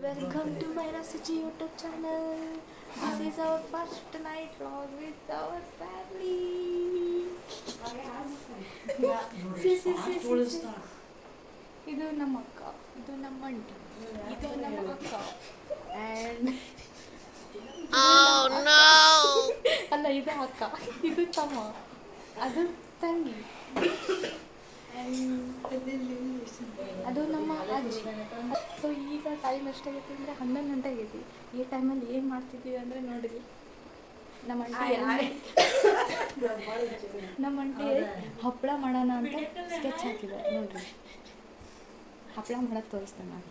Welcome to my Rasichi YouTube channel. This is our first night vlog with our family. ಇದು ನಮ್ಮ ಅಕ್ಕ, ಇದು ನಮ್ಮ ಅಂಟಿ, ಇದು ನಮ್ಮ ಅಕ್ಕ and ಅಲ್ಲ ಇದು ಅಕ್ಕ, ಇದು ತಮ್ಮ, ಅದು ತಂಗಿ, ಅದು ನಮ್ಮ ಅಜ್ಜಿ. ಸೊ ಈಗ ಟೈಮ್ ಎಷ್ಟಾಗೈತಿ ಅಂದರೆ 11 ಗಂಟೆ ಆಗೈತಿ. ಈ ಟೈಮಲ್ಲಿ ಏನು ಮಾಡ್ತಿದ್ದೀವಿ ಅಂದರೆ ನೋಡಿರಿ, ನಮ್ಮ ಅಂಟಿ ಹಪ್ಪಳ ಮಾಡೋಣ ಅಂತ ಸ್ಕೆಚ್ ಹಾಕಿದ್ದಾರೆ ನೋಡ್ರಿ. ಹಪ್ಪಳ ಮಾಡೋದು ತೋರಿಸ್ತೇನೆ ನಾನು.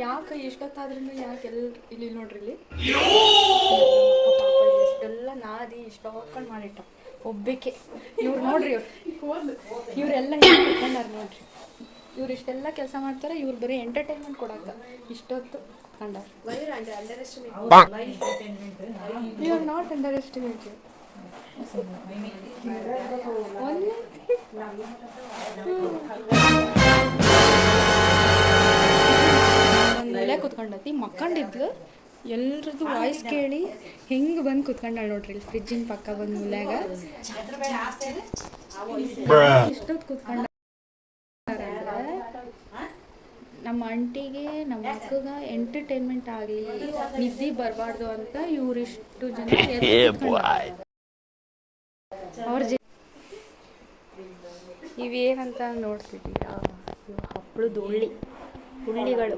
ಯಾಕೆ ಎಷ್ಟೊತ್ತಾದ್ರೂ ಯಾಕೆ ಇಲ್ಲಿ ನೋಡ್ರಿ, ಇಲ್ಲಿ ಪಾಪ ಎಷ್ಟೆಲ್ಲ ನಾದಿ ಇಷ್ಟು ಹಾಕೊಂಡು ಮಾಡಿಟ್ಟ ಒಬ್ಬಕ್ಕೆ. ಇವ್ರು ನೋಡ್ರಿ, ಇವರೆಲ್ಲ ಹೆಂಗೆ ಕುತ್ಕೊಂಡಾರ ನೋಡ್ರಿ. ಇವ್ರು ಇಷ್ಟೆಲ್ಲ ಕೆಲಸ ಮಾಡ್ತಾರೆ, ಇವ್ರು ಬರೀ ಎಂಟರ್ಟೈನ್ಮೆಂಟ್ ಕೊಡಕ್ಕ ಇಷ್ಟೊತ್ತು ಕುತ್ಕೊಂಡಾರ. You are not under estimated. ಒಂದೆಲೆ ಕುತ್ಕೊಂಡತಿ, ಮಕ್ಕಂಡಿದ್ಲು. ಎಲ್ರದ್ದು ವಾಯ್ಸ್ ಕೇಳಿ ಹೆಂಗೆ ಬಂದು ಕುತ್ಕೊಂಡಾಳ ನೋಡ್ರಿ. ಇಲ್ಲಿ ಫ್ರಿಜ್ಜಿನ ಪಕ್ಕ ಬಂದು ಮೂಲ್ಯಾಗ ಇಷ್ಟೊತ್ತು ಕುತ್ಕೊಂಡ. ನಮ್ಮ ಅಂಟಿಗೆ ನಮ್ಮ ಅಕ್ಕಗ ಎಂಟರ್ಟೈನ್ಮೆಂಟ್ ಆಗಲಿ, ನಿದ್ದೆ ಬರಬಾರ್ದು ಅಂತ ಇವರಿಷ್ಟು ಜನ ಅವ್ರ ಇವೇನಂತ ನೋಡ್ತಿದ್ದೀರಾ? ಇವು ಹಪ್ಪಳದ ಹುಳ್ಳಿಗಳು.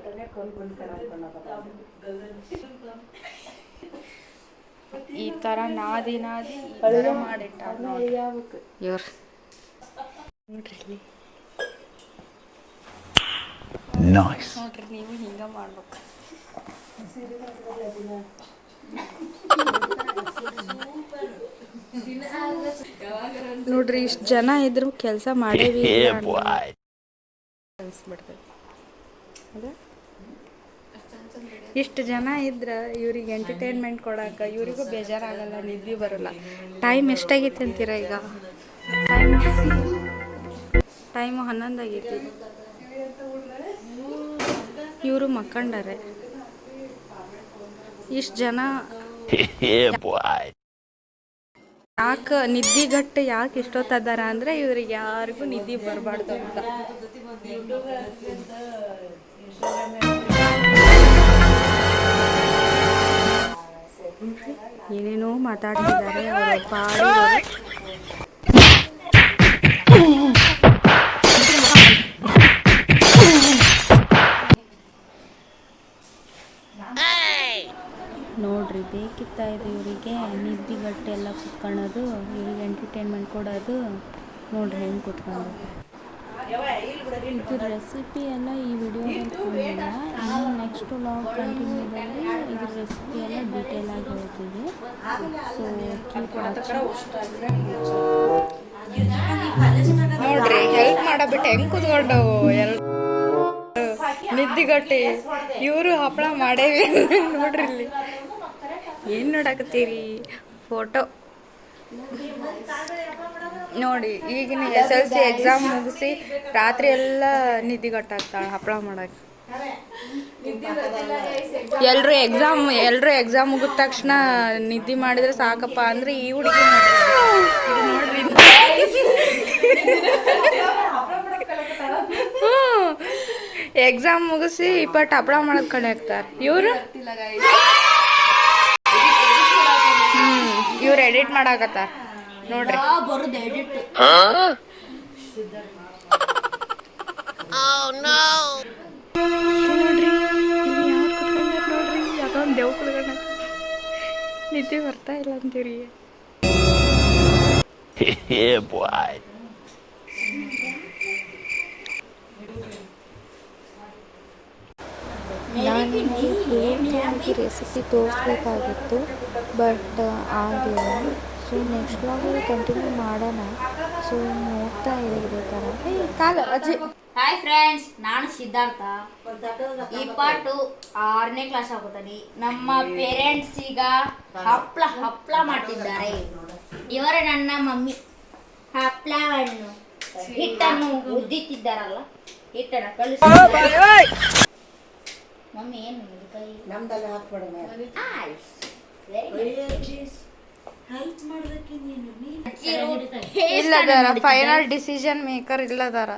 ಈ ಥರ ನಾದಿ ಈ ಥರ ಮಾಡಿಟ್ಟಾರ ಇವ್ರು ನೋಡ್ರಿ. ನೋಡ್ರಿ, ನೀವು ಹಿಂಗ ಮಾಡ್ಬೇಕು. ನೋಡ್ರಿ, ಇಷ್ಟು ಜನ ಇದ್ರು ಕೆಲಸ ಮಾಡೇವಿ ಅನ್ಸ್ಬಿಡ್ತದೆ. ಇಷ್ಟು ಜನ ಇದ್ರೆ ಇವ್ರಿಗೆ ಎಂಟರ್ಟೈನ್ಮೆಂಟ್ ಕೊಡಕ್ಕೆ ಇವ್ರಿಗೂ ಬೇಜಾರಾಗಲ್ಲ, ನಿದ್ದೆ ಬರೋಲ್ಲ. ಟೈಮ್ ಎಷ್ಟಾಗೈತೆ ಅಂತೀರ? ಈಗ ಟೈಮು 11 ಆಗೈತಿ. ಇವರು ಮಕ್ಕಂಡಾರೆ. ಇಷ್ಟು ಜನ ಯಾಕೆ ನಿದ್ದಿಗಟ್ಟು ಯಾಕೆ ಇಷ್ಟೊತ್ತದಾರ ಅಂದರೆ ಇವ್ರಿಗೆ ಯಾರಿಗೂ ನಿದ್ದೆ ಬರಬಾರ್ದು ಅಂತ. ಏನೇನೋ ಮಾತಾಡ್ತಿದ್ದಾರೆ ಅವರು ಪಾಡಿ. ನೋಡ್ರಿ, ಬೇಕಿತ್ತ ಇದು ಇವರಿಗೆ ನಿದ್ದಿಗಟ್ಟೆಲ್ಲ ಕುತ್ಕೊಳ್ಳೋದು, ಇವ್ರಿಗೆ ಎಂಟರ್ಟೈನ್ಮೆಂಟ್ ಕೊಡೋದು. ನೋಡ್ರಿ ಹೆಂಗೆ ಕುತ್ಕೊಂಡು. ಇದ್ರ ರೆಸಿಪಿ ಎಲ್ಲ ಈ ವಿಡಿಯೋದಲ್ಲಿ ಕೊಡೋಲ್ಲ. ಇನ್ನು ನೆಕ್ಸ್ಟ್ ವ್ಲಾಗ್ ಕಂಟಿನ್ಯೂದಲ್ಲಿ ಇದ್ರ ರೆಸಿಪಿ ಎಲ್ಲ ಡೀಟೇಲ್ ಆಗಿ ಹೇಳ್ತೀವಿ. ಸೊ ನೋಡ್ರಿ, ಹೆಲ್ಪ್ ಮಾಡಬಿಟ್ಟು ಹೆಂಗೆ ಕುತ್ಕೊಂಡವು ಎರಡು ನಿದ್ದಿಗಟ್ಟಿ. ಇವರು ಹಪ್ಪಳ ಮಾಡೇವಿ ನೋಡ್ರಿ. ಇಲ್ಲಿ ಏನು ನೋಡಕತ್ತೀರಿ? ಫೋಟೋ ನೋಡಿ. ಈಗಿನ SLC ಎಕ್ಸಾಮ್ ಮುಗಿಸಿ ರಾತ್ರಿ ಎಲ್ಲ ನಿದ್ದಿಗಟ್ಟಾಗ್ತಾಳೆ ಹಪ್ಪಳ ಮಾಡಕ್ಕೆ. ಎಲ್ಲರೂ ಎಕ್ಸಾಮ್ ಮುಗಿದ ತಕ್ಷಣ ನಿದ್ದೆ ಮಾಡಿದ್ರೆ ಸಾಕಪ್ಪ ಅಂದರೆ ಈ ಹುಡುಗಿ ನೋಡ್ರಿ. ಎಕ್ಸಾಮ್ ಮುಗಿಸಿ 20 ಹಪ್ಪಳ ಮಾಡೋದು ಕಡೆ ಹಾಕ್ತಾರೆ ಇವ್ರು ಎಡಿಟ್ ಮಾಡಾಕತ್ತಾರ ನೋಡ್ರಿ. ನೋಡ್ರಿ ಯಾಕೊಂದು ದೇವ್ ಕುಳ್ಗಣ ನಿದ್ದೆ ಬರ್ತಾ ಇಲ್ಲ ಅಂತೀರಿ. ನಾನು ಪೂರ್ತಿಯಾಗಿ ರೆಸಿಪಿ ತೋರಿಸ್ಬೇಕಾಗಿತ್ತು, ಬಟ್ ಆಗಲಿಲ್ಲ. ಸೊ ನೆಕ್ಸ್ಟ್ ವ್ಲಾಗಲ್ಲಿ ಕಂಟಿನ್ಯೂ ಮಾಡೋಣ. ಸೊ ನೋಡ್ತಾ ಇದ್ದೀವಿ ಥರ. ಹಾಯ್ ಫ್ರೆಂಡ್ಸ್, ನಾನು ಸಿದ್ಧಾರ್ಥ. ಈ ಪಾಟು 6ನೇ ಕ್ಲಾಸ್ ಆಗುತ್ತಾನೆ. ನಮ್ಮ ಪೇರೆಂಟ್ಸ್ ಈಗ ಹಪ್ಪಳ ಮಾಡ್ತಿದ್ದಾರೆ. ಇವರೇ ನನ್ನ ಮಮ್ಮಿ. ಹಪ್ಪಳವನ್ನು ಹಿಟ್ಟನ್ನು ಉದ್ದಿತ್ತಿದ್ದಾರಲ್ಲ ಹಿಟ್ಟನ್ನು ಕಳಿಸಿ ಮಮ್ಮಿ ಏನು ಇದು ಕೈ ನಮ್ದೆಲ್ಲ ಹಾಕ್ಬೇಡ ಇಲ್ಲದಾರ ಫೈನಲ್ ಡಿಸಿಷನ್ ಮೇಕರ್ ಇಲ್ಲದಾರ.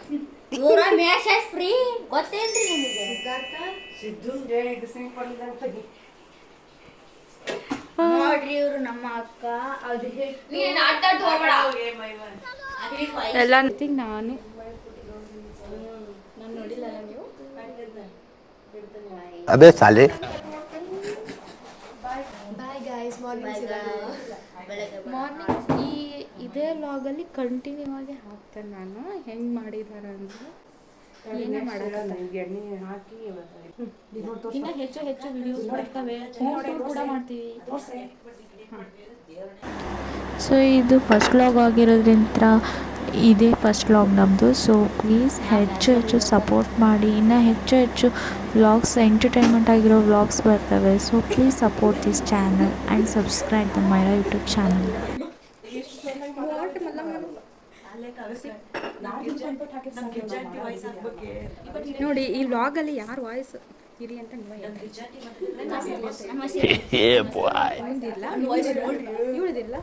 ಇವ್ರ ಮ್ಯಾಶ್ ಫ್ರೀ ಗೊತ್ತೇನ್ರಿ ನಿಮಗೆ? ನೋಡ್ರಿ ಇವ್ರು ನಮ್ಮ ಅಕ್ಕ ಅದು ಎಲ್ಲ ನಾನು ನೋಡಿಲ್ಲ ನೀವು. अबे साले ಬಾಯ್ ಗೈಸ್, ಮಾರ್ನಿಂಗ್ ಇದೇ ವ್ಲಾಗಲ್ಲಿ ಕಂಟಿನ್ಯೂ ಆಗಿ ಹಾಕ್ತೇನೆ ನಾನು ಹೆಂಗೆ ಮಾಡಿದ್ದಾರೆ ಅಂದರೆ ಏನೇ ಮಾಡೋಕ್ಕಲ್ಲ. ಇನ್ನು ಹೆಚ್ಚು ಹೆಚ್ಚು ವಿಡಿಯೋಸ್ ಬರ್ತವೆ, ಕೂಡ ಮಾಡ್ತೀವಿ. ಸೊ ಇದು ಫಸ್ಟ್ ವ್ಲಾಗ್ ಆಗಿರೋದ್ರಿಂದ ಇದೇ ಫಸ್ಟ್ ವ್ಲಾಗ್ ನಮ್ಮದು. ಸೊ ಪ್ಲೀಸ್ ಹೆಚ್ಚು ಹೆಚ್ಚು ಸಪೋರ್ಟ್ ಮಾಡಿ. ಇನ್ನು ಹೆಚ್ಚು ಹೆಚ್ಚು ವ್ಲಾಗ್ಸ್ ಎಂಟರ್ಟೈನ್ಮೆಂಟ್ ಆಗಿರೋ ವ್ಲಾಗ್ಸ್ ಬರ್ತವೆ. So please support this channel and subscribe the Myra YouTube channel. ನೋಡಿ ಈ ವ್ಲಾಗಲ್ಲಿ ಯಾರು ವಾಯ್ಸ್ ಇರಿ ಅಂತ ನೀವು ಇವಳದಿಲ್ಲ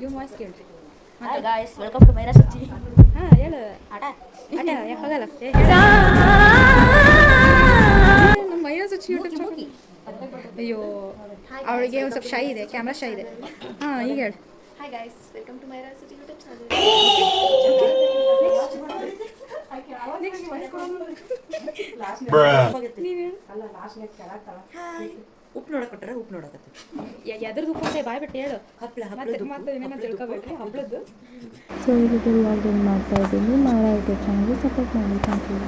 ಇವ್ ವಾಯ್ಸ್ ಕೇಳ್ರಿ. Guys welcome to Myra Suchi. ಹಾಂ ಹೇಳು. ಆಟ ಯಾಕೆ ಹೋಗಲ್ಲ? ನಮ್ಮ ಮೈರಾ ಸುಚ್ಚಿ ಯೂಟ್ಯೂಬ್. ಅಯ್ಯೋ ಅವಳಿಗೆ ಒಂದು ಸ್ವಲ್ಪ ಶೈ ಇದೆ, ಕ್ಯಾಮ್ರಾ ಶೈ ಇದೆ. ಹಾಂ ಈಗ ಹೇಳು. Hi guys, welcome to Myra City YouTube channel. ಉಪ್ಪು ನೋಡಕಟ್ರ ಉಪ್ಪು ನೋಡಕತ್ತ ಎದ್ರದ್ದು ಉಪ್ಪು ಅಂತ ಬಾಯ್ ಬಿಟ್ಟು ಹೇಳು. ಮತ್ತೆ ಏನೇನೋ ತಿಳ್ಕೊಬೇಡ್ರಿ ಹಬ್ಳದ್ದು. ಸೊ ಇಲ್ಲಿಗೆ ವ್ಲಾಗ್ ಏನು ಮಾಡ್ತಾ ಇದ್ದೀನಿ. ಮೈರಾ ಯೂಟ್ಯೂಬ್ ಚಾನಲ್ಗೆ ಸಪೋರ್ಟ್ ಮಾಡಿ. Thank you.